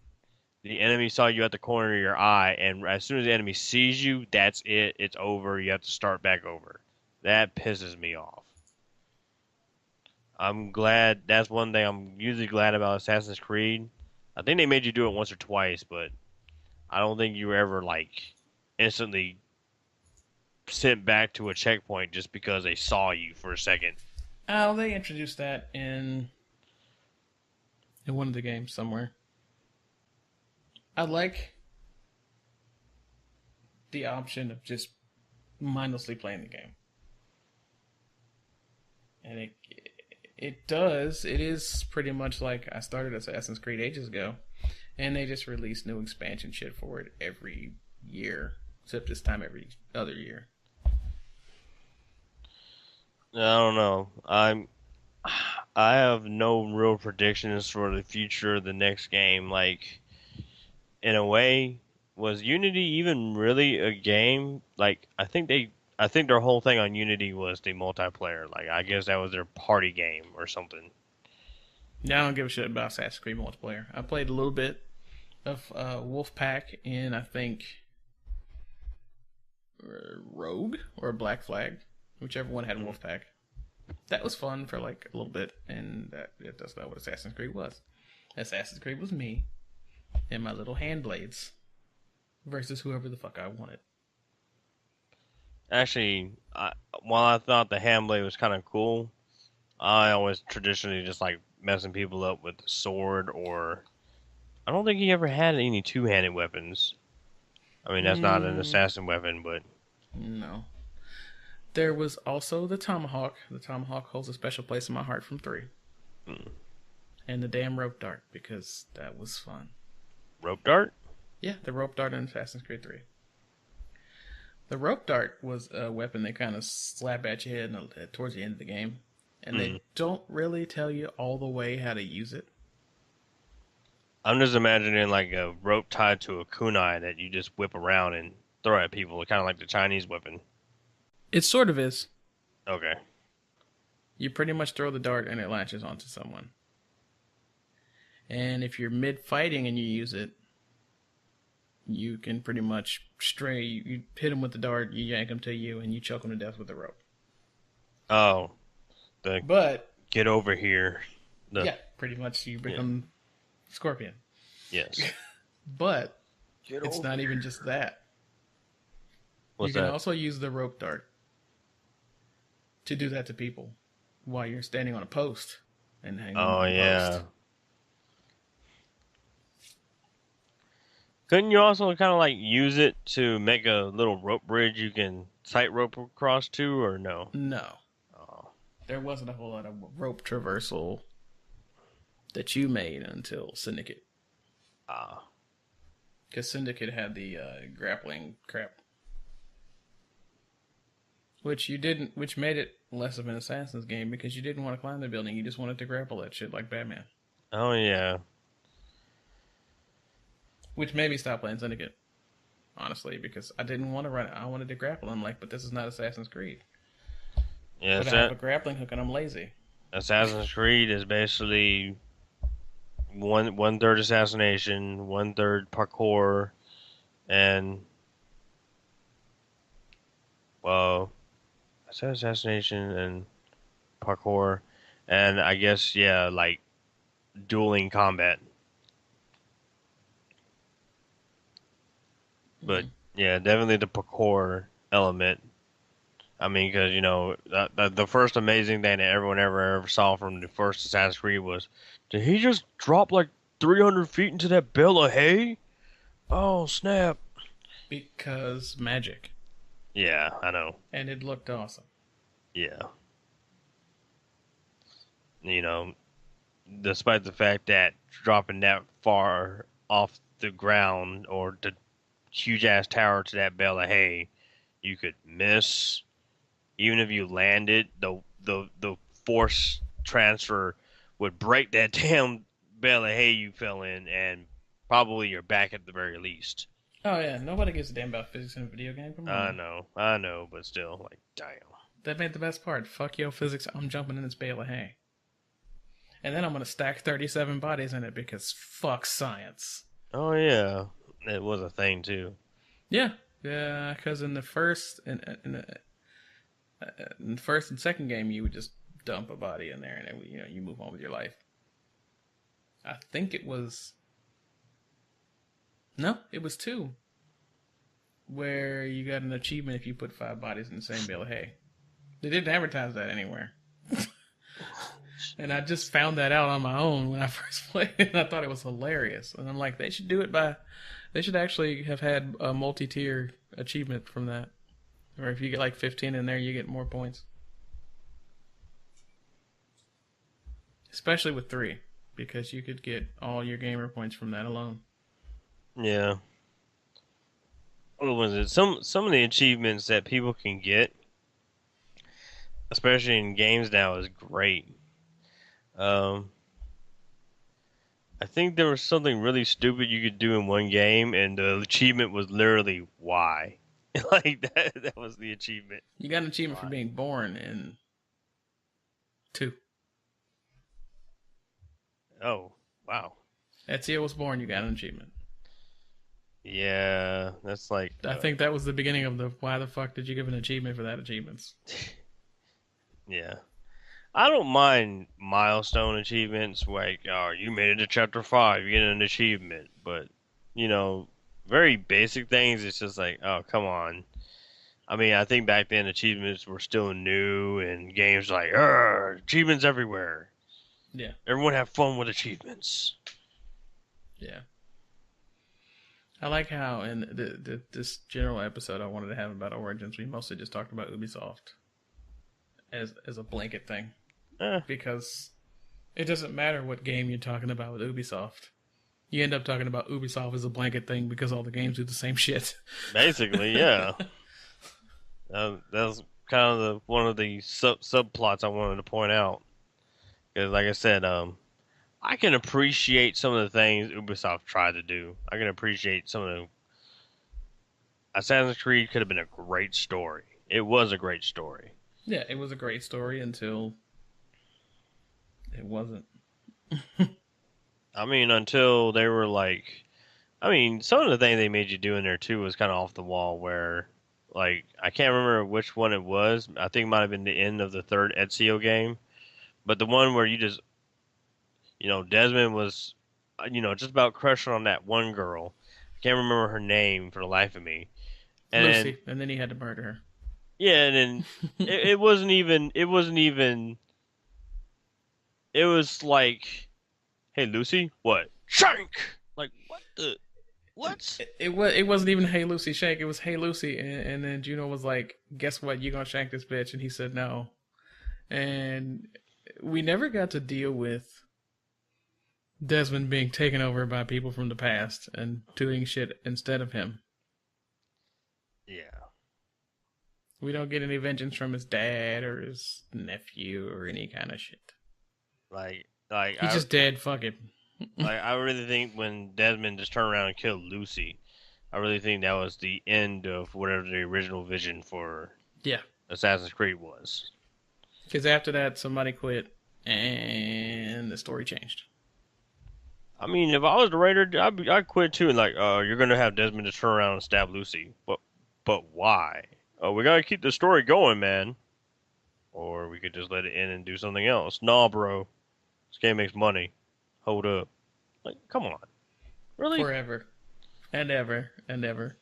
Speaker 1: the enemy saw you at the corner of your eye, and as soon as the enemy sees you, that's it. It's over. You have to start back over. That pisses me off. I'm glad that's one thing I'm usually glad about Assassin's Creed. I think they made you do it once or twice, but I don't think you were ever like instantly sent back to a checkpoint just because they saw you for a second.
Speaker 2: Oh, they introduced that in one of the games somewhere. I like the option of just mindlessly playing the game, and it is pretty much like I started Assassin's Creed ages ago, and they just release new expansion shit for it every year, except this time every other year.
Speaker 1: I don't know. I have no real predictions for the future of the next game. Like in a way, was Unity even really a game? Like I think their whole thing on Unity was the multiplayer. Like I guess that was their party game or something.
Speaker 2: Yeah, I don't give a shit about Assassin's Creed multiplayer. I played a little bit of Wolfpack in I think Rogue or Black Flag, whichever one had
Speaker 1: Mm.
Speaker 2: Wolfpack. That was fun for like a little bit, and that's not what Assassin's Creed was. Assassin's Creed was me and my little hand blades versus whoever the fuck I wanted.
Speaker 1: Actually, while I thought the handblade was kind of cool, I always traditionally just like messing people up with the sword or I don't think he ever had any two-handed weapons. I mean, that's not an
Speaker 2: Mm,
Speaker 1: assassin weapon, but
Speaker 2: no. There was also the Tomahawk. The Tomahawk holds a special place in my heart from 3.
Speaker 1: mm,
Speaker 2: And the damn rope dart, because that was fun.
Speaker 1: rope dart.
Speaker 2: Yeah, the rope dart in Assassin's Creed 3. The rope dart was a weapon they kind of slap at your head towards the end of the game. And
Speaker 1: Mm.
Speaker 2: they don't really tell you all the way how to use it.
Speaker 1: I'm just imagining like a rope tied to a kunai that you just whip around and throw at people, kind of like the Chinese weapon.
Speaker 2: It sort of is.
Speaker 1: Okay.
Speaker 2: You pretty much throw the dart and it latches onto someone. And if you're mid fighting and you use it, you can pretty much stray. You hit them with the dart, you yank them to you, and you choke them to death with the rope.
Speaker 1: Oh, the
Speaker 2: But
Speaker 1: get over here. The
Speaker 2: yeah, pretty much you
Speaker 1: yeah,
Speaker 2: become Scorpion.
Speaker 1: yes.
Speaker 2: But
Speaker 1: Get
Speaker 2: it's
Speaker 1: over
Speaker 2: not even
Speaker 1: here.
Speaker 2: just that. You
Speaker 1: What's
Speaker 2: can
Speaker 1: that?
Speaker 2: also use the rope dart to do that to people while you're standing on a post and hang them
Speaker 1: Oh
Speaker 2: on the post.
Speaker 1: yeah. Couldn't you also kind of like use it to make a little rope bridge you can tightrope across to, or no?
Speaker 2: No,
Speaker 1: Oh,
Speaker 2: there wasn't a whole lot of rope traversal that you made until Syndicate.
Speaker 1: ah,
Speaker 2: Because Syndicate had the grappling crap, which you didn't, which made it less of an Assassin's game because you didn't want to climb the building. You just wanted to grapple that shit like Batman.
Speaker 1: oh yeah.
Speaker 2: Which made me stop playing Syndicate, honestly, because I didn't want to run it. I wanted to grapple. I'm like, but this is not Assassin's Creed.
Speaker 1: Yeah,
Speaker 2: But I have a grappling hook and I'm lazy.
Speaker 1: Assassin's Creed is basically one third assassination, one third parkour, and well, I said assassination and parkour, and I guess yeah, like dueling combat. But
Speaker 2: Mm.
Speaker 1: yeah, definitely the parkour element. I mean, because you know, the first amazing thing that everyone ever saw from the first Assassin's Creed was, did he just drop like 300 feet into that bale of hay? Oh snap!
Speaker 2: Because magic.
Speaker 1: Yeah, I know.
Speaker 2: And it looked awesome.
Speaker 1: Yeah, you know, despite the fact that dropping that far off the ground or the huge ass tower to that bale of hay, you could miss. Even if you landed, the force transfer would break that damn bale of hay you fell in, and probably your back at the very least.
Speaker 2: Oh, yeah. Nobody gives a damn about physics in a video game. Come on now.
Speaker 1: I know, but still, like, damn.
Speaker 2: That made the best part. Fuck yo physics. I'm jumping in this bale of hay. And then I'm gonna stack 37 bodies in it because fuck science.
Speaker 1: Oh yeah, it was a thing too.
Speaker 2: Yeah, yeah. Because in the first and second game, you would just dump a body in there, and it, you move on with your life. I think it was no, it was two, where you got an achievement if you put 5 bodies in the same bale of hay. They didn't advertise that anywhere. And I just found that out on my own when I first played it. And I thought it was hilarious. And I'm like, they should do it by. They should actually have had a multi-tier achievement from that. Or if you get like 15 in there, you get more points. Especially with 3, because you could get all your gamer points from that alone.
Speaker 1: Yeah. What was it? Some of the achievements that people can get, especially in games now, is great. Um, I think there was something really stupid you could do in one game, and the achievement was literally why. Like that was the achievement.
Speaker 2: You got an achievement for
Speaker 1: Why?
Speaker 2: being born in 2.
Speaker 1: Oh, wow.
Speaker 2: Ezio was born, you got an achievement.
Speaker 1: Yeah, that's like
Speaker 2: I think that was the beginning of the why the fuck did you give an achievement for that achievements?
Speaker 1: yeah. I don't mind milestone achievements like, oh, you made it to chapter 5, you get an achievement. But, you know, very basic things, it's just like, oh, come on. I mean, I think back then achievements were still new and games like, achievements everywhere.
Speaker 2: Yeah.
Speaker 1: Everyone have fun with achievements.
Speaker 2: Yeah. I like how in this general episode I wanted to have about Origins, we mostly just talked about Ubisoft as a blanket thing.
Speaker 1: Eh,
Speaker 2: Because it doesn't matter what game you're talking about with Ubisoft. You end up talking about Ubisoft as a blanket thing because all the games do the same shit.
Speaker 1: basically, yeah. That's kind of one of the subplots I wanted to point out. Because, like I said, I can appreciate some of the things Ubisoft tried to do. I can appreciate some of the Assassin's Creed could have been a great story. It was a great story.
Speaker 2: Yeah, it was a great story until it wasn't.
Speaker 1: I mean, until they were like, I mean, some of the things they made you do in there too was kind of off the wall. Where, like, I can't remember which one it was. I think it might have been the end of the third Ezio game, but the one where you just, Desmond was, just about crushing on that one girl. I can't remember her name for the life of me. And then,
Speaker 2: Lucy, and then he had to murder her.
Speaker 1: yeah, and then it wasn't even. It wasn't even. It was like, hey Lucy, what? Shank! Like what the what?
Speaker 2: It wasn't even Hey Lucy Shank. It was Hey Lucy, and then Juno was like, "Guess what? You gonna shank this bitch?" And he said no. And we never got to deal with Desmond being taken over by people from the past and doing shit instead of him.
Speaker 1: Yeah.
Speaker 2: We don't get any vengeance from his dad or his nephew or any kind of shit.
Speaker 1: Like
Speaker 2: He's just dead. Fuck it.
Speaker 1: I really think when Desmond just turned around and killed Lucy, I really think that was the end of whatever the original vision for
Speaker 2: Yeah.
Speaker 1: Assassin's Creed was.
Speaker 2: Because after that, somebody quit and the story changed.
Speaker 1: I mean, if I was the writer, I'd quit too. And like, you're gonna have Desmond just turn around and stab Lucy, but why? Oh, we gotta keep the story going, man. Or we could just let it end and do something else. Nah, bro, this game makes money. Hold up, like, come on, really?
Speaker 2: Forever. And ever. And ever.